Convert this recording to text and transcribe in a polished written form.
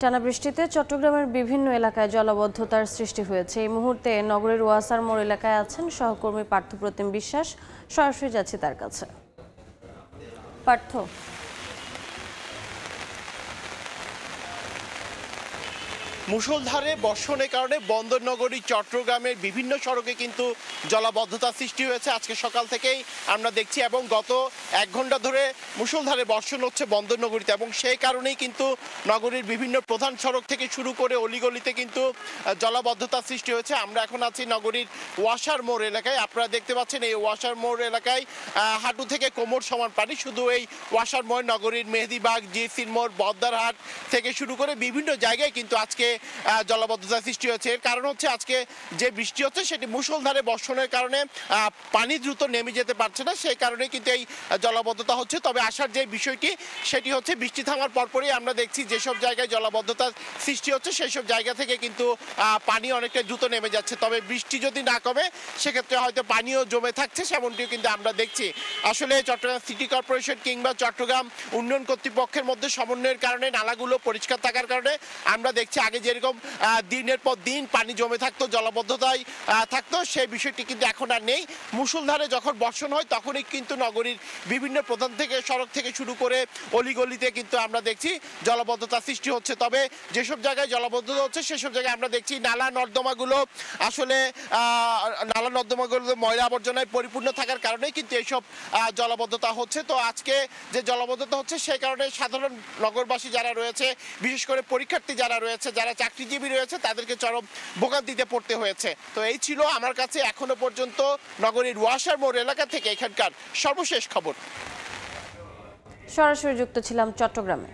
টানা বৃষ্টিতে চট্টগ্রামের বিভিন্ন এলাকায় জলাবদ্ধতার সৃষ্টি হয়েছে। এই মুহূর্তে নগরের ওয়াসার মোড় এলাকায় আছেন সহকর্মী পার্থপ্রতিম বিশ্বাস। সরাসরি যাচ্ছি তার কাছে। পার্থ, মুষলধারে বর্ষণের কারণে বন্দরনগরী চট্টগ্রামের বিভিন্ন সড়কে কিন্তু জলাবদ্ধতা সৃষ্টি হয়েছে আজকে সকাল থেকেই আমরা দেখছি, এবং গত 1 ঘন্টা ধরে মুষলধারে বর্ষণ হচ্ছে বন্দরনগরীতে, এবং সেই কারণেই কিন্তু নগরীর বিভিন্ন প্রধান সড়ক থেকে শুরু করে অলিগলিতে কিন্তু জলাবদ্ধতা সৃষ্টি হয়েছে। আমরা এখন আছি নগরীর ওয়াসার মোড় এলাকায়। আপনারা দেখতে পাচ্ছেন এই ওয়াসার মোড় এলাকায় হাঁটু থেকে কোমর সমান পানি। শুধু এই ওয়াসার মোড় নগরীর মেহেদীবাগ, জিএসির মোড়, বদ্দারহাট থেকে শুরু করে বিভিন্ন জায়গায় কিন্তু আজকে জলাবদ্ধতা সৃষ্টি হয়েছে। এর কারণ হচ্ছে আজকে যে বৃষ্টি হচ্ছে সেটি মুষলধারে বর্ষণের কারণে পানি দ্রুত নেমে যেতে পারছে না, সেই কারণে কিন্তু এই জলাবদ্ধতা হচ্ছে। তবে আসার যে বিষয়টি সেটি হচ্ছে বৃষ্টি থামার পরপরই আমরা দেখছি যেসব জায়গায় জলাবদ্ধতার সৃষ্টি হচ্ছে সেই সব জায়গা থেকে কিন্তু পানি অনেকটা দ্রুত নেমে যাচ্ছে। তবে বৃষ্টি যদি না কমে সেক্ষেত্রে হয়তো পানিও জমে থাকছে, সেমনটিও কিন্তু আমরা দেখছি। আসলে চট্টগ্রাম সিটি কর্পোরেশন কিংবা চট্টগ্রাম উন্নয়ন কর্তৃপক্ষের মধ্যে সমন্বয়ের কারণে নালাগুলো পরিষ্কার থাকার কারণে আমরা দেখছি আগে যেরকম দিনের পর দিন পানি জমে থাকতো, জলাবদ্ধতায় থাকতো, সেই বিষয়টি কিন্তু এখন আর নেই। মুষলধারে যখন বর্ষণ হয় তখনই কিন্তু নগরীর বিভিন্ন প্রধান থেকে সড়ক থেকে শুরু করে অলিগলিতে কিন্তু আমরা দেখছি জলাবদ্ধতা সৃষ্টি হচ্ছে। তবে যেসব জায়গায় জলাবদ্ধতা হচ্ছে সেসব জায়গায় আমরা দেখছি নালা নর্দমাগুলো আসলে ময়লা আবর্জনায় পরিপূর্ণ থাকার কারণেই কিন্তু এইসব জলাবদ্ধতা হচ্ছে। তো আজকে যে জলাবদ্ধতা হচ্ছে সেই কারণে সাধারণ নগরবাসী যারা রয়েছে, বিশেষ করে পরীক্ষার্থী যারা রয়েছে, যারা চাকরিজীবী রয়েছে, তাদেরকে চরম ভোগান্তিতে পড়তে হয়েছে। তো এই ছিল আমার কাছে এখনো পর্যন্ত নগরীর ওয়াসার মোড় এলাকা থেকে এখানকার সর্বশেষ খবর। সরাসরি যুক্ত ছিলাম চট্টগ্রামে।